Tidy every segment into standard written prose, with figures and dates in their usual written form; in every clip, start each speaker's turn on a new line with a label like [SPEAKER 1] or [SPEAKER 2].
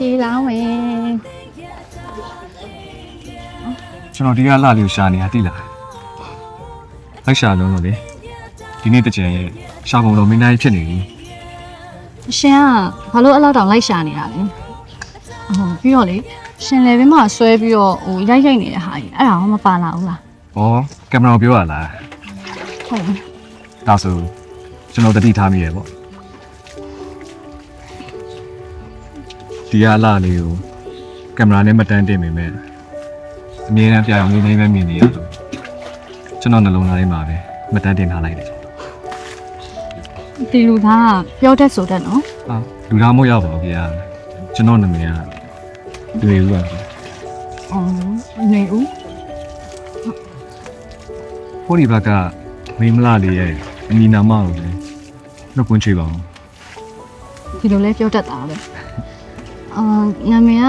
[SPEAKER 1] ရှင်းလောင်းဝင်
[SPEAKER 2] ကျွန်တော်ဒီကလှလေးကိုရှာနေတာတိလားလိုက်ရှာလုံးလို့လေဒီနေ့တကြံရဲ့ရှာပုံတော်မင်းသားကြီးဖြစ်နေပြီ
[SPEAKER 1] ရှင်ကဘာလို့အဲ့လောက်တောင်လိုက်ရှာနေတာလဲပြီးတော့လေရှင်လည်းဘင်းမှာဆွဲပြီးတော့ရိုက်နေတဲ့ဟာကြီးအဲ့ဒါမပါလာဘူးလား
[SPEAKER 2] ဩကင်မရာပြောရလား
[SPEAKER 1] ဟုတ်
[SPEAKER 2] ဒါဆိုကျွန်တော်တတိထားမိရပေါ့ဒီကလှလေးကိုကင်မရာနဲ့မတန်းတင်မိမယ်အမြဲတမ်းပြအောင်လေးလေးပဲမြင်နေရလို့ကျွန်တော်နှလုံးသားထဲမှာပဲမတန်းတင်ထားလိုက်တယ်
[SPEAKER 1] ဒီလူသားပြောတတ်ဆိုတတ်နော်
[SPEAKER 2] ဟာလူသားမို့ရပါဘူးဗျာကျွန်တော်နာမည်ကတွေ့ဦးပါ
[SPEAKER 1] နေဦး
[SPEAKER 2] ဖိုးဒီဘက်ကမိမလာလေးရဲ့အနီနာမကိုလည်းနှုတ်ခွန်းချေပါအောင်
[SPEAKER 1] ဒီလိုလဲပြောတတ်တာပဲနာမည်က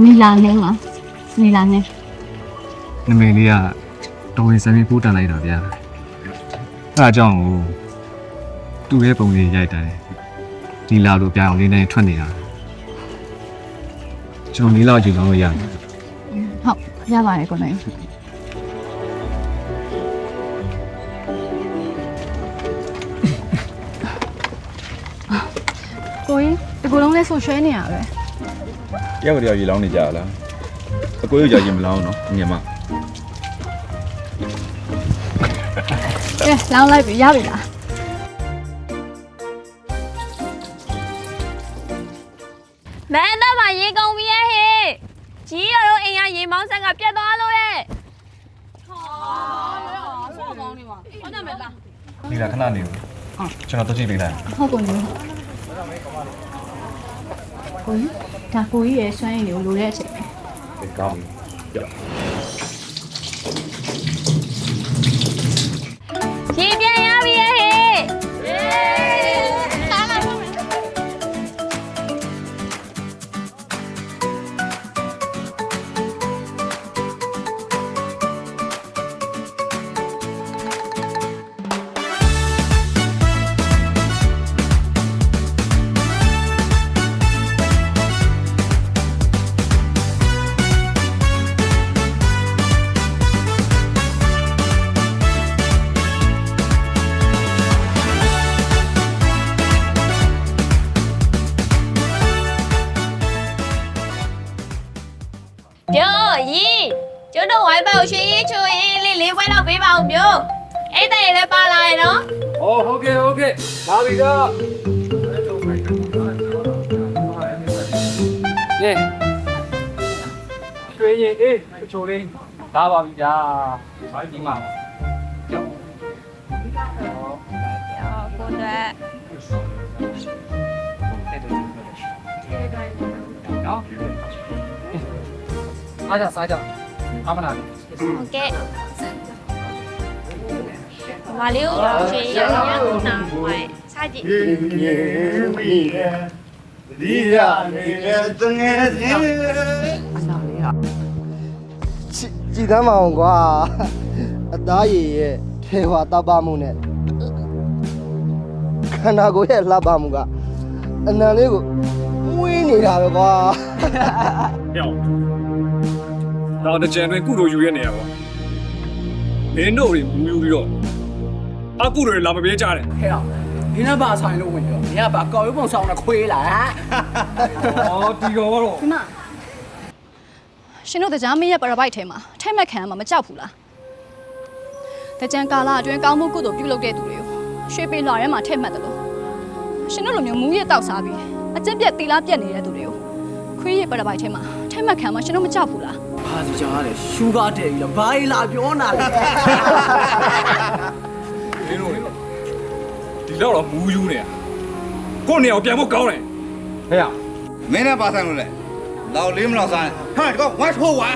[SPEAKER 1] နီလာနေမှာနီလာနေ
[SPEAKER 2] နာမည်လေးကတော်ဝင်စမ်းပြီးပို့တန်လိုက်တာဗျာအဲ့ဒါကြောင့်သူ့ရဲ့ပုံလေးရိုက်တယ်ဒီလာလို့ပြောင်းလေးနဲ့ထွက်နေတာကျွန်တော်နီလာကြည့်လို့ရတယ်
[SPEAKER 1] ဟုတ်ရပါတယ်ကိုနိုင်ကိုကြီးဒီကုလုံးလေးဆိုရွှဲနေရပဲ
[SPEAKER 3] တယောက်တယောက်ရေလောင်းနေကြလားအကိုရကြရင်မလောင်းနော်ငယ်မ
[SPEAKER 1] ကဲလောင်းလိုက်ပြီရပြီလား
[SPEAKER 4] မန်တော့မှရေကုန်ပြီရဲ့ဟေ့ကြီးရတော့အိမ်ကရေမောင်းဆက်ကပြတ်သွားလို့တဲ့
[SPEAKER 2] ဒီကခဏနေဦးကျွန်တော်တို့ကြည့်ပေးလိုက်
[SPEAKER 1] ဟုတ်ကုန်ပြီကိုကြီးဒါကိုကြီးရဲ့စွမ်းရည်ကိုလိုတဲ့အချိန်
[SPEAKER 3] ပဲကောင်းပြီ
[SPEAKER 4] ရေပြန်ရပြီရဲ့ဟေ့ပြောရီကျွန်းတို့ဝိုင်းပေါက်ရွှေရေးချိုရေးလေးပွဲတော့ပေးပါဦးမျိုးအဲ့တဲ့လည်းပါလာရဲ့နော်
[SPEAKER 2] ဟုတ်ကဲ့လာပြီတော့ကဲရွှေရင်အေးချိုလေးလာပါပြီဗျာဘာဒီမှာ
[SPEAKER 4] ကိုတဲ့
[SPEAKER 2] နော်စားကြအမနာလေး
[SPEAKER 4] โอเคမလေးကိုရွှေရရနာဝိုင်းစားကြည့်
[SPEAKER 5] မိရဲ့ဒီရနေတဲ့တငယ်ချင်းကြည်သမ်းမအောင်ကွာအသားရည်ရဲ့ထေဝါတပ်ပါမှုနဲ့ခန္ဓာကိုယ်ရဲ့လှပမှုကအနံလေးကိုမွေးနေတာပဲကွာ
[SPEAKER 2] ပြောင်းတော့တကြံတွင်ကုလိုယူရနေရပါမင်းတို့တွေမူယူပြီးတော့အကုတွေလာမပြေးကြတယ်
[SPEAKER 6] ဟဲ့တော့ဒီနေ့ပါဆိုင်လို့ဝင်ပြောဒီကပါကောက်ရုပ်ပုံဆောင်တာခွေးလာ
[SPEAKER 2] ဒီကောင်ကတော့
[SPEAKER 1] ဒီမှာရှင်တို့တရားမင်းရဲ့ပရပိုက်ထဲမှာထိတ်မက်ခံမှာမကြောက်ဘူးလားတကြံကာလအတွင်းကောင်းမှုကုသိုလ်ပြုလုပ်တဲ့သူတွေကိုရွှေပေလွာထဲမှာထိတ်မက်တယ်လို့ရှင်တို့လိုမျိုးမူးရတောက်စားပြီးအကျင့်ပြက်တီလားပြက်နေတဲ့သူတွေကိုခွေးရဲ့ပရပိုက်ထဲမှာထိတ်မက်ခံမှာရှင်တို့မကြောက်ဘူးလား
[SPEAKER 6] ဘာစီကြောင်ရလဲရှူဂါတဲ့ကြီးလားဘာလာပြောနာလဲ
[SPEAKER 2] မင်းတို့ဒီတော့မူယူနေကိုနေအောင်ပြန်ဖို့ကောင်းတယ်
[SPEAKER 3] ဟဲ့မင်းနဲ့ပါဆိုင်လို့လဲ
[SPEAKER 5] မ
[SPEAKER 7] 老李们老三，看这个外头玩。